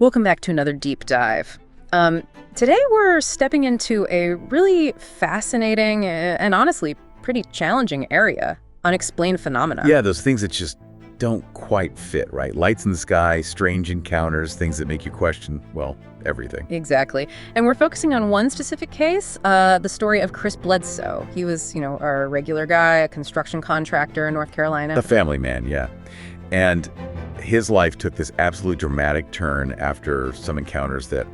Welcome back to another deep dive. Today we're stepping into a really fascinating and honestly pretty challenging area, unexplained phenomena. Yeah, those things that just don't quite fit, right? Lights in the sky, strange encounters, things that make you question, well, everything. Exactly. And we're focusing on one specific case, the story of Chris Bledsoe. He was, our regular guy, a construction contractor in North Carolina. The family man, yeah. And his life took this absolute dramatic turn after some encounters that,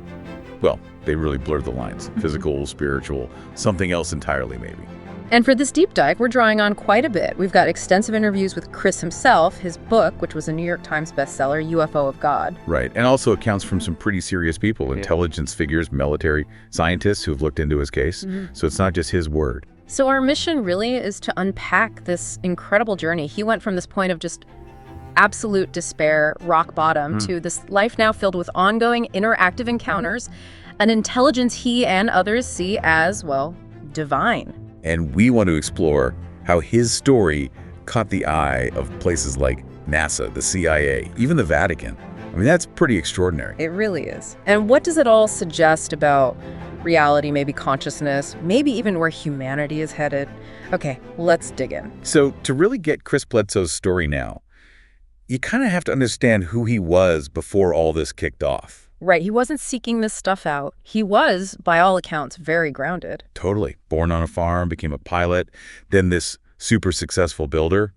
well, they really blurred the lines. Physical, spiritual, something else entirely maybe. And for this deep dive, we're drawing on quite a bit. We've got extensive interviews with Chris himself, his book, which was a New York Times bestseller, UFO of God. Right, and also accounts from some pretty serious people, intelligence figures, military scientists who have looked into his case. So it's not just his word. So our mission really is to unpack this incredible journey. He went from this point of just absolute despair, rock bottom, to this life now filled with ongoing interactive encounters, an intelligence he and others see as, well, divine. And we want to explore how his story caught the eye of places like NASA, the CIA, even the Vatican. I mean, that's pretty extraordinary. It really is. And what does it all suggest about reality, maybe consciousness, maybe even where humanity is headed? Okay, let's dig in. So to really get Chris Bledsoe's story now, you kind of have to understand who he was before all this kicked off. Right, he wasn't seeking this stuff out. He was, by all accounts, very grounded. Totally. Born on a farm, became a pilot, then this super successful builder,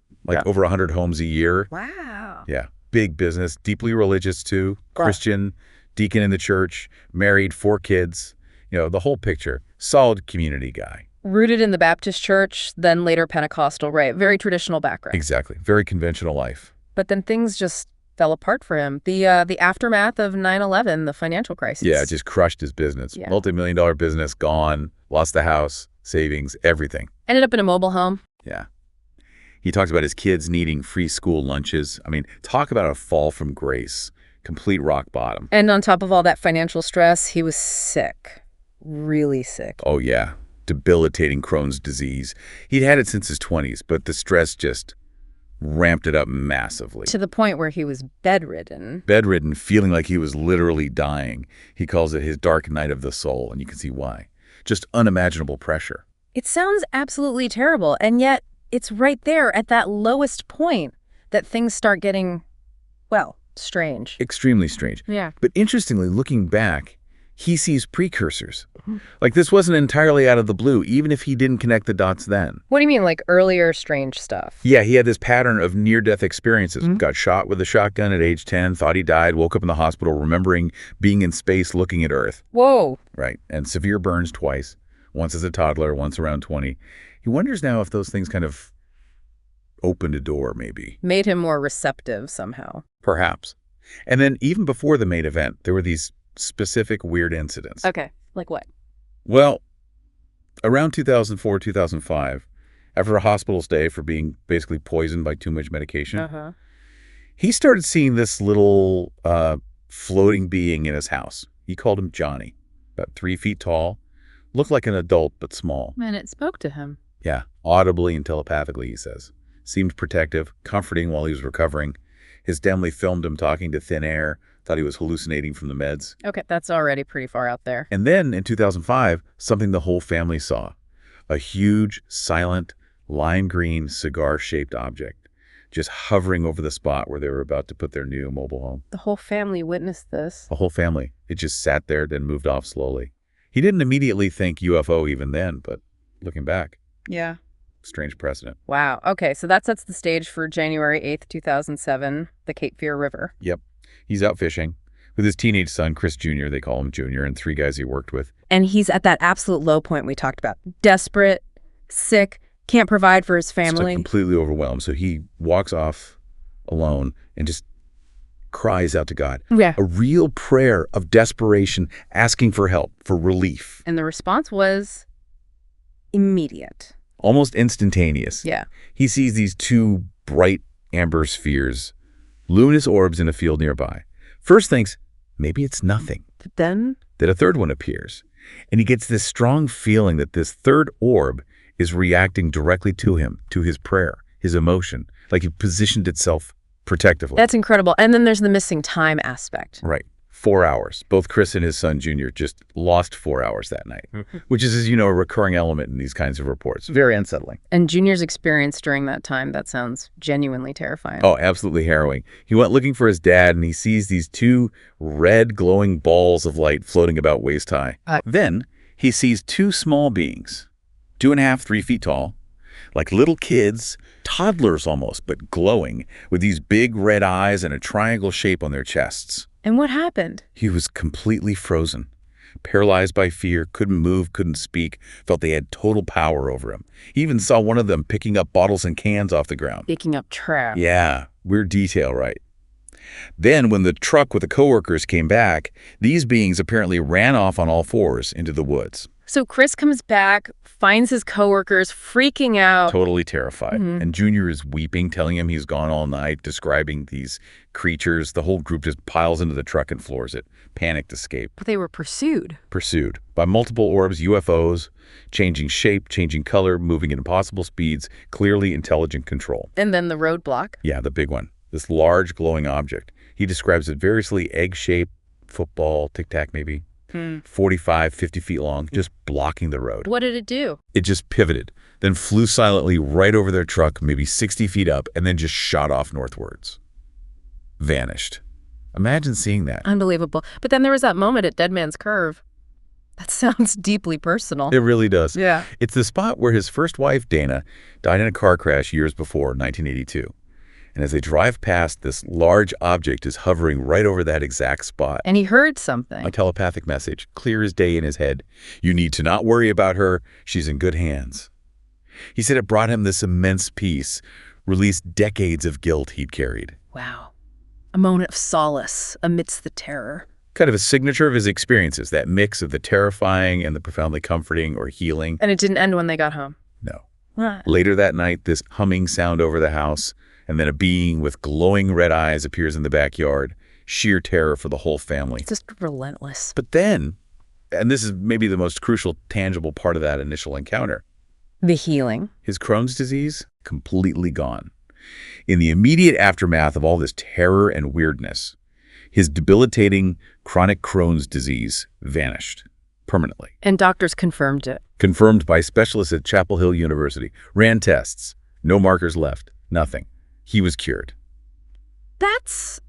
over 100 homes a year. Wow. Yeah, big business, deeply religious too, Christian, deacon in the church, married, 4 kids, the whole picture. Solid community guy. Rooted in the Baptist church, then later Pentecostal, right? Very traditional background. Exactly. Very conventional life. But then things just fell apart for him. The aftermath of 9/11, the financial crisis. Yeah, it just crushed his business. Yeah. Multi-million-dollar business, gone, lost the house, savings, everything. Ended up in a mobile home. Yeah. He talks about his kids needing free school lunches. I mean, talk about a fall from grace. Complete rock bottom. And on top of all that financial stress, he was sick. Really sick. Oh, yeah. Debilitating Crohn's disease. He'd had it since his 20s, but the stress just ramped it up massively. To the point where he was bedridden. Bedridden, feeling like he was literally dying. He calls it his dark night of the soul, and you can see why. Just unimaginable pressure. It sounds absolutely terrible, and yet it's right there at that lowest point that things start getting, well, strange. Extremely strange. Yeah. But interestingly, looking back, he sees precursors. Like this wasn't entirely out of the blue, even if he didn't connect the dots then. What do you mean, like earlier strange stuff? Yeah, he had this pattern of near-death experiences. Got shot with a shotgun at age 10, thought he died, woke up in the hospital remembering being in space looking at Earth. Whoa. Right, and severe burns twice, once as a toddler, once around 20. He wonders now if those things kind of opened a door, maybe. Made him more receptive somehow. Perhaps. And then even before the main event, there were these specific weird incidents. Okay, like what? Well, around 2004, 2005, after a hospital stay for being basically poisoned by too much medication, he started seeing this little floating being in his house. He called him Johnny, about 3 feet tall, looked like an adult but small. And it spoke to him. Yeah, audibly and telepathically, he says. Seemed protective, comforting while he was recovering. His family filmed him talking to thin air, thought he was hallucinating from the meds. Okay, that's already pretty far out there. And then in 2005, something the whole family saw. A huge, silent, lime green, cigar-shaped object just hovering over the spot where they were about to put their new mobile home. The whole family witnessed this. The whole family. It just sat there, then moved off slowly. He didn't immediately think UFO even then, but looking back. Yeah. Strange precedent. Wow. Okay, so that sets the stage for January 8th, 2007, the Cape Fear River. Yep. He's out fishing with his teenage son, Chris Jr., they call him Junior, and 3 guys he worked with. And he's at that absolute low point we talked about. Desperate, sick, can't provide for his family. Just like completely overwhelmed. So he walks off alone and just cries out to God. Yeah. A real prayer of desperation, asking for help, for relief. And the response was immediate. Almost instantaneous. Yeah. He sees these 2 bright amber spheres, luminous orbs in a field nearby. First thinks, maybe it's nothing. But then that a third one appears. And he gets this strong feeling that this third orb is reacting directly to him, to his prayer, his emotion, like it positioned itself protectively. That's incredible. And then there's the missing time aspect. Right. 4 hours. Both Chris and his son, Junior, just lost 4 hours that night, which is, as you know, a recurring element in these kinds of reports. Very unsettling. And Junior's experience during that time, that sounds genuinely terrifying. Oh, absolutely harrowing. He went looking for his dad, and he sees these two red glowing balls of light floating about waist high. Then he sees two small beings, 2.5, 3 feet tall, like little kids, toddlers almost, but glowing, with these big red eyes and a triangle shape on their chests. And what happened? He was completely frozen, paralyzed by fear, couldn't move, couldn't speak, felt they had total power over him. He even saw one of them picking up bottles and cans off the ground. Picking up trash. Yeah, weird detail, right? Then, when the truck with the coworkers came back, these beings apparently ran off on all fours into the woods. So Chris comes back, finds his coworkers freaking out. Totally terrified. And Junior is weeping, telling him he's gone all night, describing these creatures. The whole group just piles into the truck and floors it. Panicked escape. But they were pursued. Pursued by multiple orbs, UFOs, changing shape, changing color, moving at impossible speeds, clearly intelligent control. And then the roadblock. Yeah, the big one. This large glowing object. He describes it variously egg-shaped, football, tic-tac maybe. 45, 50 feet long, just blocking the road. What did it do? It just pivoted, then flew silently right over their truck, maybe 60 feet up, and then just shot off northwards. Vanished. Imagine seeing that. Unbelievable. But then there was that moment at Dead Man's Curve. That sounds deeply personal. It really does. Yeah. It's the spot where his first wife, Dana, died in a car crash years before, 1982. And as they drive past, this large object is hovering right over that exact spot. And he heard something. A telepathic message, clear as day in his head. You need to not worry about her. She's in good hands. He said it brought him this immense peace, released decades of guilt he'd carried. Wow. A moment of solace amidst the terror. Kind of a signature of his experiences, that mix of the terrifying and the profoundly comforting or healing. And it didn't end when they got home. No. Later that night, this humming sound over the house, and then a being with glowing red eyes appears in the backyard. Sheer terror for the whole family. It's just relentless. But then, and this is maybe the most crucial, tangible part of that initial encounter. The healing. His Crohn's disease, completely gone. In the immediate aftermath of all this terror and weirdness, his debilitating chronic Crohn's disease vanished permanently. And doctors confirmed it. Confirmed by specialists at Chapel Hill University. Ran tests. No markers left. Nothing. He was cured. That's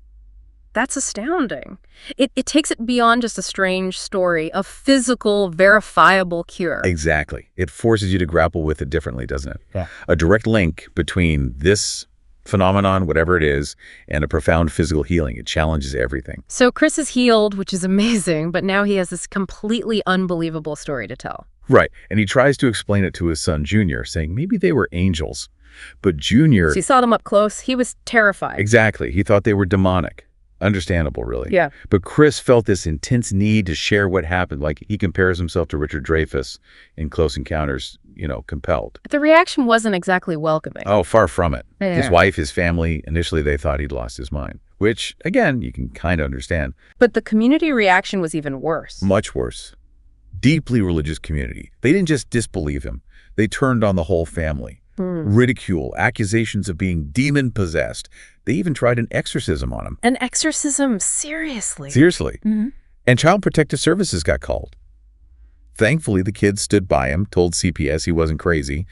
astounding. It takes it beyond just a strange story, a physical, verifiable cure. Exactly. It forces you to grapple with it differently, doesn't it? Yeah. A direct link between this phenomenon, whatever it is, and a profound physical healing. It challenges everything. So Chris is healed, which is amazing, but now he has this completely unbelievable story to tell. Right. And he tries to explain it to his son, Junior, saying maybe they were angels. But Junior... So he saw them up close. He was terrified. Exactly. He thought they were demonic. Understandable, really. Yeah. But Chris felt this intense need to share what happened. Like he compares himself to Richard Dreyfuss in Close Encounters, compelled. But the reaction wasn't exactly welcoming. Oh, far from it. Yeah. His wife, his family, initially they thought he'd lost his mind. Which, again, you can kind of understand. But the community reaction was even worse. Much worse. Deeply religious community. They didn't just disbelieve him. They turned on the whole family. Ridicule, accusations of being demon-possessed. They even tried an exorcism on him. An exorcism? Seriously? Seriously. And Child Protective Services got called. Thankfully, the kids stood by him, told CPS he wasn't crazy.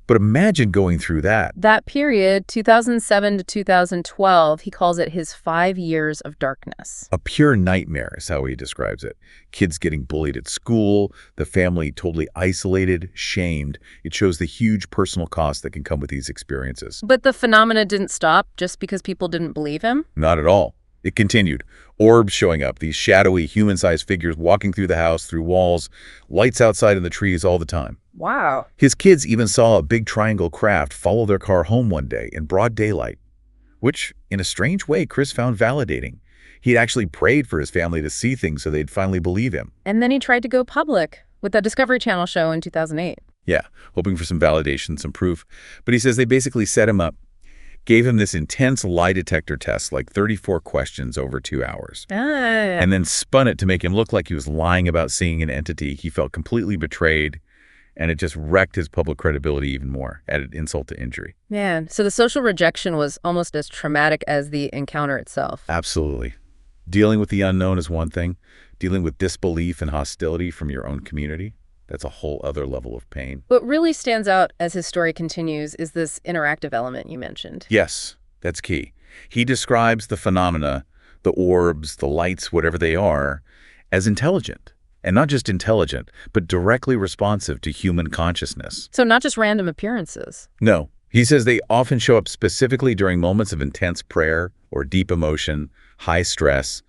But imagine going through that. That period, 2007 to 2012, he calls it his 5 years of darkness. A pure nightmare is how he describes it. Kids getting bullied at school, the family totally isolated, shamed. It shows the huge personal cost that can come with these experiences. But the phenomena didn't stop just because people didn't believe him? Not at all. It continued. Orbs showing up, these shadowy, human-sized figures walking through the house, through walls, lights outside in the trees all the time. Wow. His kids even saw a big triangle craft follow their car home one day in broad daylight, which, in a strange way, Chris found validating. He'd actually prayed for his family to see things so they'd finally believe him. And then he tried to go public with that Discovery Channel show in 2008. Yeah, hoping for some validation, some proof. But he says they basically set him up, gave him this intense lie detector test, like 34 questions over 2 hours. And then spun it to make him look like he was lying about seeing an entity. He felt completely betrayed, and it just wrecked his public credibility even more, added insult to injury. Man, so the social rejection was almost as traumatic as the encounter itself. Absolutely. Dealing with the unknown is one thing. Dealing with disbelief and hostility from your own community, that's a whole other level of pain. What really stands out as his story continues is this interactive element you mentioned. Yes, that's key. He describes the phenomena, the orbs, the lights, whatever they are, as intelligent. And not just intelligent, but directly responsive to human consciousness. So not just random appearances. No. He says they often show up specifically during moments of intense prayer or deep emotion, high stress,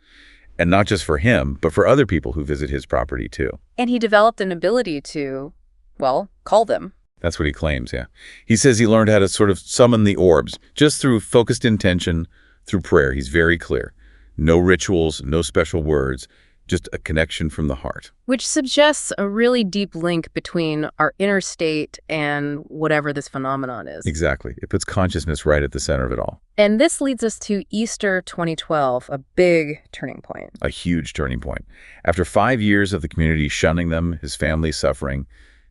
and not just for him, but for other people who visit his property too. And he developed an ability to, well, call them. That's what he claims, yeah. He says he learned how to sort of summon the orbs just through focused intention, through prayer. He's very clear. No rituals, no special words, just a connection from the heart. Which suggests a really deep link between our inner state and whatever this phenomenon is. Exactly. It puts consciousness right at the center of it all. And this leads us to Easter 2012, a big turning point. A huge turning point. After 5 years of the community shunning them, his family suffering,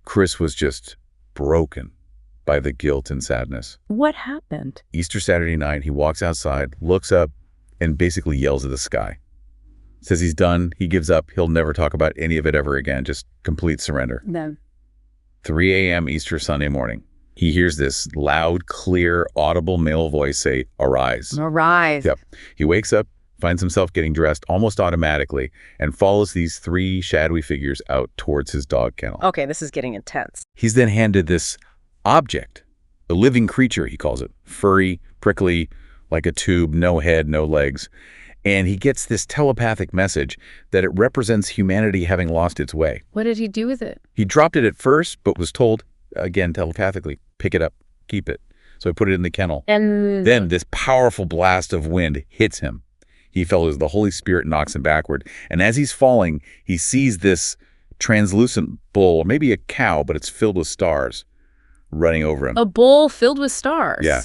Chris was just broken by the guilt and sadness. What happened? Easter Saturday night, he walks outside, looks up, and basically yells at the sky. Says he's done, he gives up, he'll never talk about any of it ever again, just complete surrender. Then 3 a.m. Easter Sunday morning. He hears this loud, clear, audible male voice say, "Arise." Arise. Yep. He wakes up, finds himself getting dressed almost automatically, and follows these 3 shadowy figures out towards his dog kennel. Okay, this is getting intense. He's then handed this object, a living creature, he calls it, furry, prickly, like a tube, no head, no legs. And he gets this telepathic message that it represents humanity having lost its way. What did he do with it? He dropped it at first, but was told, again telepathically, pick it up, keep it. So he put it in the kennel. And then this powerful blast of wind hits him. He felt as the Holy Spirit knocks him backward. And as he's falling, he sees this translucent bull, or maybe a cow, but it's filled with stars, running over him. A bowl filled with stars. Yeah.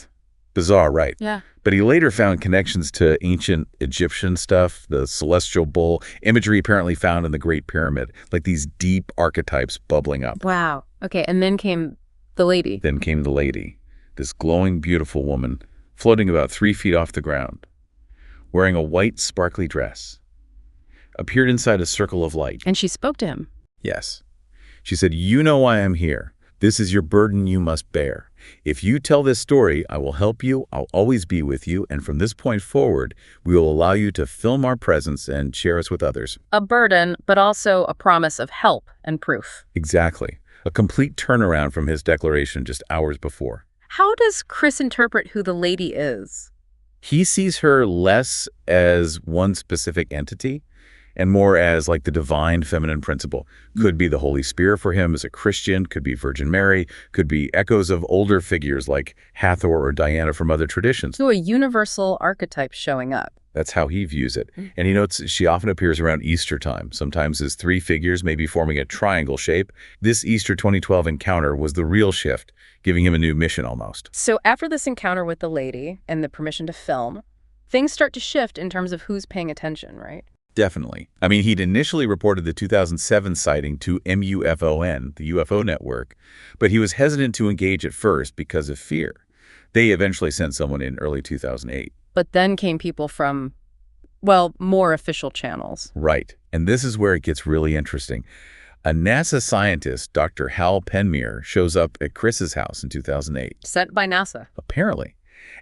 Bizarre, right? Yeah. But he later found connections to ancient Egyptian stuff, the celestial bull, imagery apparently found in the Great Pyramid, like these deep archetypes bubbling up. Wow. Okay, and then came the lady. Then came the lady, this glowing, beautiful woman, floating about 3 feet off the ground, wearing a white, sparkly dress, appeared inside a circle of light. And she spoke to him. Yes. She said, "You know why I'm here. This is your burden you must bear. If you tell this story, I will help you, I'll always be with you, and from this point forward, we will allow you to film our presence and share us with others." A burden, but also a promise of help and proof. Exactly. A complete turnaround from his declaration just hours before. How does Chris interpret who the lady is? He sees her less as one specific entity and more as like the divine feminine principle. Could be the Holy Spirit for him as a Christian, could be Virgin Mary, could be echoes of older figures like Hathor or Diana from other traditions. So a universal archetype showing up. That's how he views it. And he notes she often appears around Easter time, sometimes as 3 figures, maybe forming a triangle shape. This Easter 2012 encounter was the real shift, giving him a new mission almost. So after this encounter with the lady and the permission to film, things start to shift in terms of who's paying attention, right? Definitely. I mean, he'd initially reported the 2007 sighting to MUFON, the UFO network, but he was hesitant to engage at first because of fear. They eventually sent someone in early 2008. But then came people from, well, more official channels. Right. And this is where it gets really interesting. A NASA scientist, Dr. Hal Penmere, shows up at Chris's house in 2008. Sent by NASA. Apparently.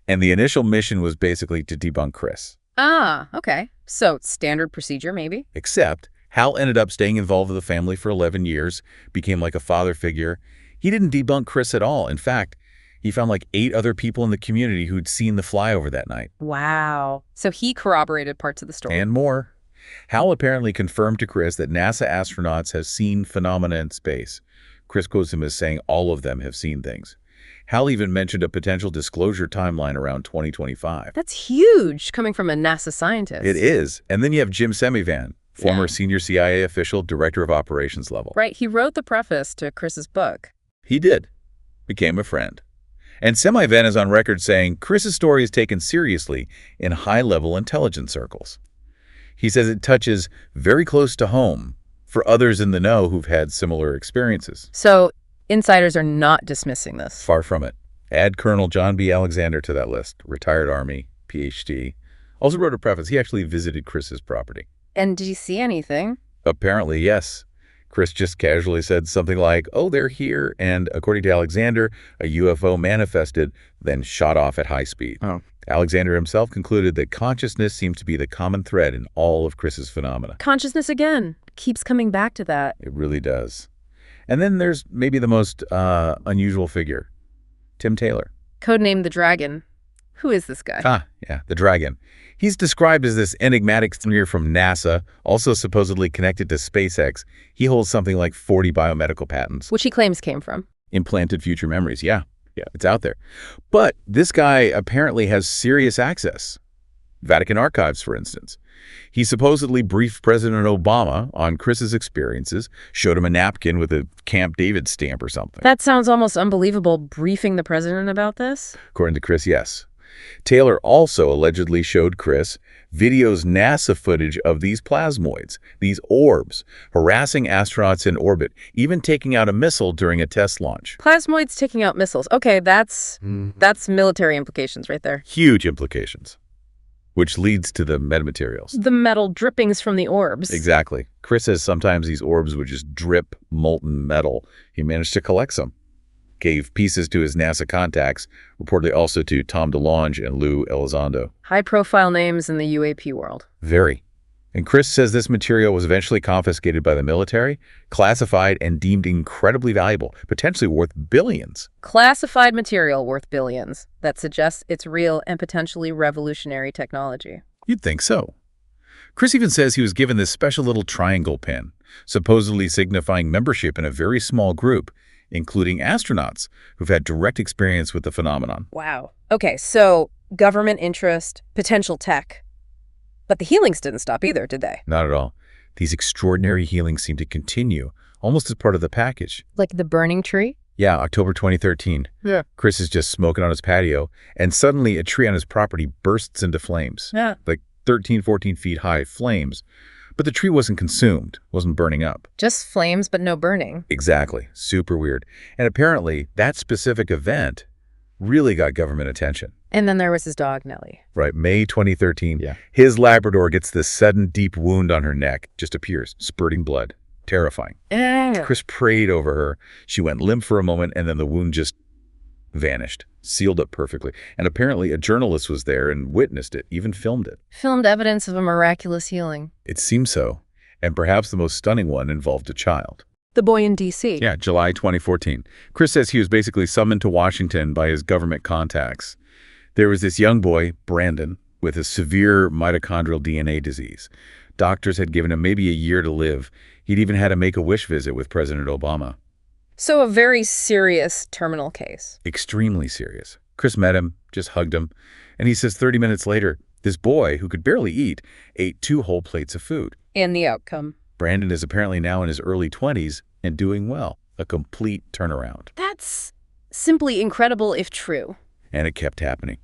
And the initial mission was basically to debunk Chris. Ah, okay. So standard procedure, maybe? Except Hal ended up staying involved with the family for 11 years, became like a father figure. He didn't debunk Chris at all. In fact, he found like 8 other people in the community who'd seen the flyover that night. Wow. So he corroborated parts of the story. And more. Hal apparently confirmed to Chris that NASA astronauts have seen phenomena in space. Chris quotes him as saying all of them have seen things. Hal even mentioned a potential disclosure timeline around 2025. That's huge, coming from a NASA scientist. It is. And then you have Jim Semivan, former senior CIA official, director of operations level. Right. He wrote the preface to Chris's book. He did. Became a friend. And Semivan is on record saying Chris's story is taken seriously in high-level intelligence circles. He says it touches very close to home for others in the know who've had similar experiences. So insiders are not dismissing this. Far from it. Add Colonel John B. Alexander to that list. Retired Army, PhD, Also wrote a preface. He actually visited Chris's property. And did you see anything? Apparently, yes. Chris just casually said something like, "Oh, they're here," and according to Alexander, a UFO manifested, then shot off at high speed. Oh. Alexander himself concluded that consciousness seems to be the common thread in all of Chris's phenomena. Consciousness again. Keeps coming back to that. It really does. And then there's maybe the most unusual figure, Tim Taylor. Codenamed the Dragon. Who is this guy? Yeah, the Dragon. He's described as this enigmatic figure from NASA, also supposedly connected to SpaceX. He holds something like 40 biomedical patents. Which he claims came from. Implanted future memories, yeah, it's out there. But this guy apparently has serious access. Vatican archives, for instance. He supposedly briefed President Obama on Chris's experiences, showed him a napkin with a Camp David stamp or something. That sounds almost unbelievable, briefing the president about this. According to Chris, yes. Taylor also allegedly showed Chris videos NASA footage of these plasmoids, these orbs, harassing astronauts in orbit, even taking out a missile during a test launch. Plasmoids taking out missiles. Okay, that's military implications right there. Huge implications. Which leads to the metamaterials. The metal drippings from the orbs. Exactly. Chris says sometimes these orbs would just drip molten metal. He managed to collect some. Gave pieces to his NASA contacts, reportedly also to Tom DeLonge and Lou Elizondo. High-profile names in the UAP world. Very. And Chris says this material was eventually confiscated by the military, classified, and deemed incredibly valuable, potentially worth billions. Classified material worth billions. That suggests it's real and potentially revolutionary technology. You'd think so. Chris even says he was given this special little triangle pin, supposedly signifying membership in a very small group, including astronauts who've had direct experience with the phenomenon. Wow. Okay, so government interest, potential tech. But the healings didn't stop either, did they? Not at all. These extraordinary healings seem to continue, almost as part of the package. Like the burning tree? Yeah, October 2013. Yeah. Chris is just smoking on his patio, and suddenly a tree on his property bursts into flames. Yeah. Like 13, 14 feet high flames. But the tree wasn't consumed, wasn't burning up. Just flames, but no burning. Exactly. Super weird. And apparently, that specific event really got government attention. And then there was his dog, Nellie. Right, May 2013. Yeah. His Labrador gets this sudden deep wound on her neck, just appears, spurting blood. Terrifying. Chris prayed over her. She went limp for a moment, and then the wound just vanished, sealed up perfectly. And apparently a journalist was there and witnessed it, even filmed it. Filmed evidence of a miraculous healing. It seems so. And perhaps the most stunning one involved a child. The boy in D.C. Yeah, July 2014. Chris says he was basically summoned to Washington by his government contacts. There was this young boy, Brandon, with a severe mitochondrial DNA disease. Doctors had given him maybe a year to live. He'd even had a Make-A-Wish visit with President Obama. So a very serious terminal case. Extremely serious. Chris met him, just hugged him, and he says 30 minutes later, this boy, who could barely eat, ate 2 whole plates of food. And the outcome. Brandon is apparently now in his early 20s and doing well. A complete turnaround. That's simply incredible if true. And it kept happening.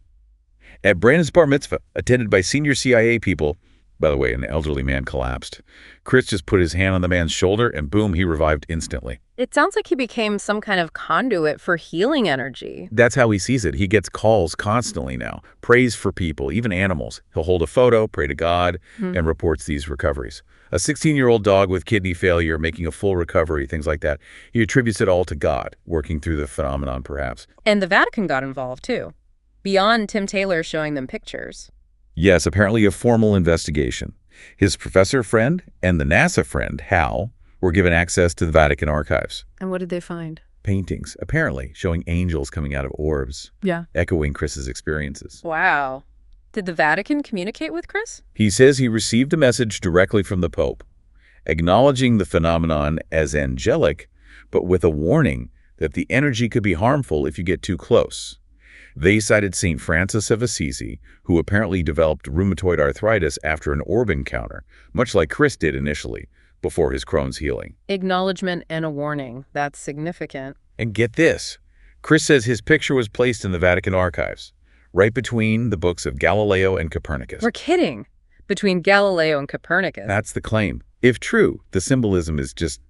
At Brandon's bar mitzvah, attended by senior CIA people, by the way, an elderly man collapsed. Chris just put his hand on the man's shoulder and boom, he revived instantly. It sounds like he became some kind of conduit for healing energy. That's how he sees it. He gets calls constantly now. Prays for people, even animals. He'll hold a photo, pray to God, and reports these recoveries. A 16-year-old dog with kidney failure making a full recovery, things like that. He attributes it all to God, working through the phenomenon perhaps. And the Vatican got involved too. Beyond Tim Taylor showing them pictures. Yes, apparently a formal investigation. His professor friend and the NASA friend, Hal, were given access to the Vatican archives. And what did they find? Paintings, apparently, showing angels coming out of orbs. Yeah. Echoing Chris's experiences. Wow. Did the Vatican communicate with Chris? He says he received a message directly from the Pope, acknowledging the phenomenon as angelic, but with a warning that the energy could be harmful if you get too close. They cited St. Francis of Assisi, who apparently developed rheumatoid arthritis after an orb encounter, much like Chris did initially, before his Crohn's healing. Acknowledgement and a warning. That's significant. And get this. Chris says his picture was placed in the Vatican archives, right between the books of Galileo and Copernicus. We're kidding. Between Galileo and Copernicus. That's the claim. If true, the symbolism is just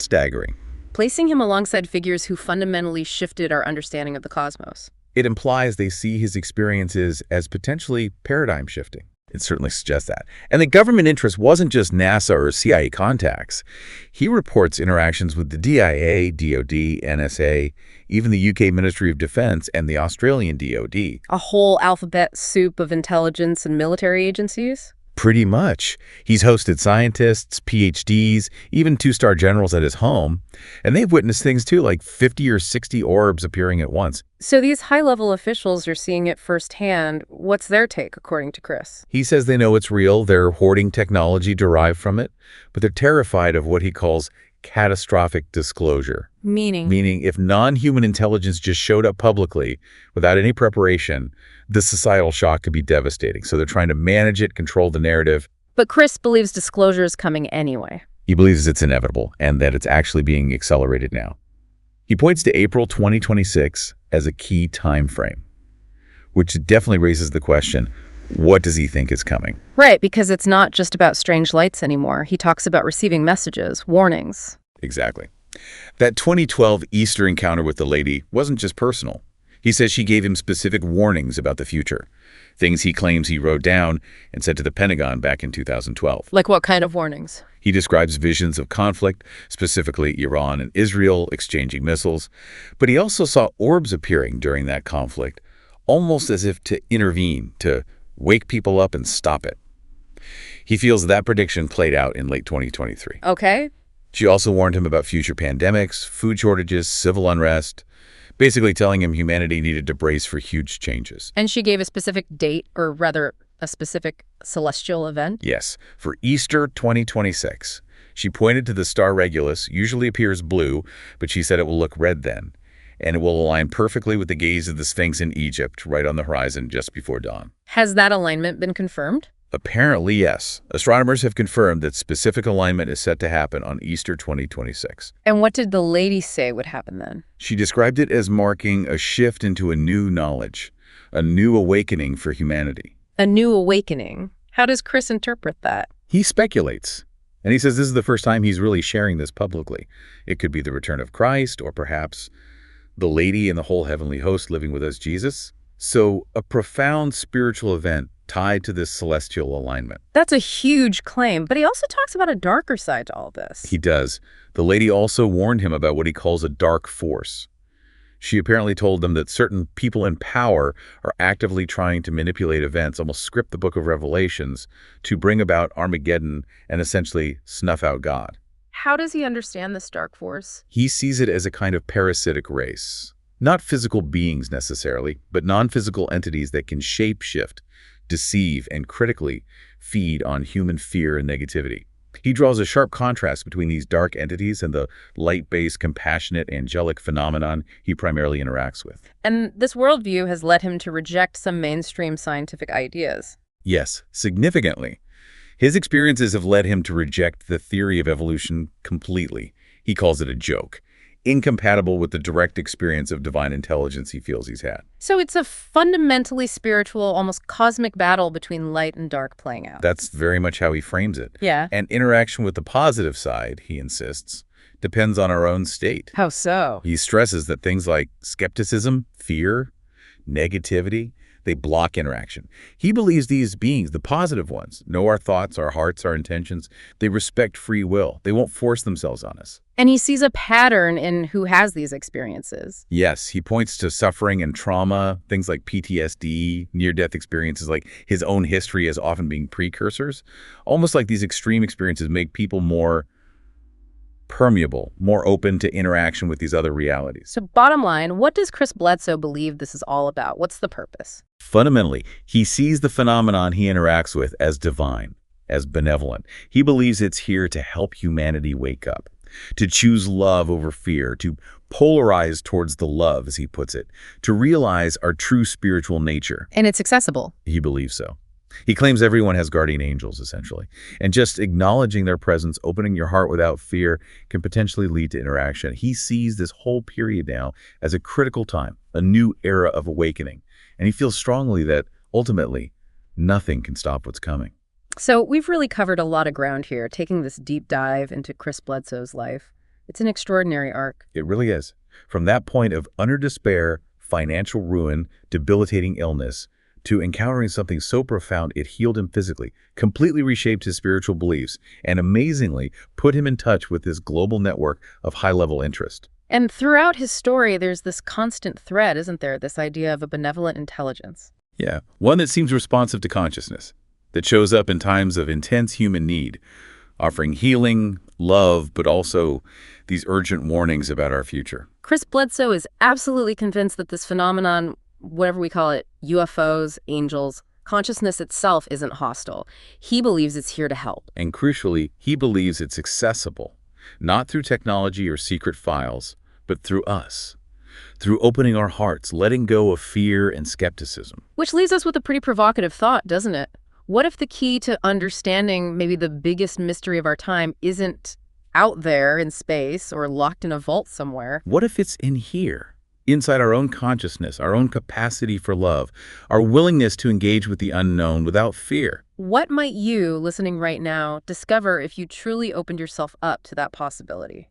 staggering. Placing him alongside figures who fundamentally shifted our understanding of the cosmos. It implies they see his experiences as potentially paradigm shifting. It certainly suggests that. And the government interest wasn't just NASA or CIA contacts. He reports interactions with the DIA, DoD, NSA, even the UK Ministry of Defense and the Australian DoD. A whole alphabet soup of intelligence and military agencies? Pretty much. He's hosted scientists, PhDs, even two-star generals at his home, and they've witnessed things too, like 50 or 60 orbs appearing at once. So these high-level officials are seeing it firsthand. What's their take, according to Chris? He says they know it's real, they're hoarding technology derived from it, but they're terrified of what he calls catastrophic disclosure. Meaning? Meaning if non-human intelligence just showed up publicly without any preparation, the societal shock could be devastating. So they're trying to manage it, control the narrative. But Chris believes disclosure is coming anyway. He believes it's inevitable and that it's actually being accelerated now. He points to April 2026 as a key time frame, which definitely raises the question, what does he think is coming? Right, because it's not just about strange lights anymore. He talks about receiving messages, warnings. Exactly. That 2012 Easter encounter with the lady wasn't just personal. He says she gave him specific warnings about the future, things he claims he wrote down and sent to the Pentagon back in 2012. Like what kind of warnings? He describes visions of conflict, specifically Iran and Israel exchanging missiles, but he also saw orbs appearing during that conflict, almost as if to intervene, to wake people up and stop it. He feels that prediction played out in late 2023. Okay. She also warned him about future pandemics, food shortages, civil unrest, basically telling him humanity needed to brace for huge changes. And she gave a specific date, or rather, a specific celestial event? Yes, for Easter 2026. She pointed to the star Regulus, usually appears blue, but she said it will look red then, and it will align perfectly with the gaze of the Sphinx in Egypt, right on the horizon just before dawn. Has that alignment been confirmed? Apparently, yes. Astronomers have confirmed that specific alignment is set to happen on Easter 2026. And what did the lady say would happen then? She described it as marking a shift into a new knowledge, a new awakening for humanity. A new awakening. How does Chris interpret that? He speculates, and he says this is the first time he's really sharing this publicly. It could be the return of Christ, or perhaps the lady and the whole heavenly host living with us, Jesus. So a profound spiritual event tied to this celestial alignment. That's a huge claim, but he also talks about a darker side to all this. He does. The lady also warned him about what he calls a dark force. She apparently told them that certain people in power are actively trying to manipulate events, almost script the book of Revelations, to bring about Armageddon and essentially snuff out God. How does he understand this dark force? He sees it as a kind of parasitic race. Not physical beings necessarily, but non-physical entities that can shape-shift, deceive, and critically feed on human fear and negativity. He draws a sharp contrast between these dark entities and the light-based, compassionate, angelic phenomenon he primarily interacts with. And this worldview has led him to reject some mainstream scientific ideas. Yes, significantly. His experiences have led him to reject the theory of evolution completely. He calls it a joke, incompatible with the direct experience of divine intelligence he feels he's had. So it's a fundamentally spiritual, almost cosmic battle between light and dark playing out. That's very much how he frames it. Yeah. And interaction with the positive side, he insists, depends on our own state. How so? He stresses that things like skepticism, fear, negativity, they block interaction. He believes these beings, the positive ones, know our thoughts, our hearts, our intentions. They respect free will. They won't force themselves on us. And he sees a pattern in who has these experiences. Yes, he points to suffering and trauma, things like PTSD, near-death experiences, like his own history as often being precursors. Almost like these extreme experiences make people more permeable, more open to interaction with these other realities. So bottom line, what does Chris Bledsoe believe this is all about? What's the purpose? Fundamentally, he sees the phenomenon he interacts with as divine, as benevolent. He believes it's here to help humanity wake up, to choose love over fear, to polarize towards the love, as he puts it, to realize our true spiritual nature. And it's accessible. He believes so. He claims everyone has guardian angels, essentially. And just acknowledging their presence, opening your heart without fear, can potentially lead to interaction. He sees this whole period now as a critical time, a new era of awakening. And he feels strongly that, ultimately, nothing can stop what's coming. So we've really covered a lot of ground here, taking this deep dive into Chris Bledsoe's life. It's an extraordinary arc. It really is. From that point of utter despair, financial ruin, debilitating illness, to encountering something so profound it healed him physically, completely reshaped his spiritual beliefs, and amazingly put him in touch with this global network of high-level interest. And throughout his story, there's this constant thread, isn't there? This idea of a benevolent intelligence. Yeah, one that seems responsive to consciousness, that shows up in times of intense human need, offering healing, love, but also these urgent warnings about our future. Chris Bledsoe is absolutely convinced that this phenomenon, whatever we call it, UFOs, angels, consciousness itself isn't hostile. He believes it's here to help. And crucially, he believes it's accessible, not through technology or secret files, but through us. Through opening our hearts, letting go of fear and skepticism. Which leaves us with a pretty provocative thought, doesn't it? What if the key to understanding maybe the biggest mystery of our time isn't out there in space or locked in a vault somewhere? What if it's in here? Inside our own consciousness, our own capacity for love, our willingness to engage with the unknown without fear. What might you, listening right now, discover if you truly opened yourself up to that possibility?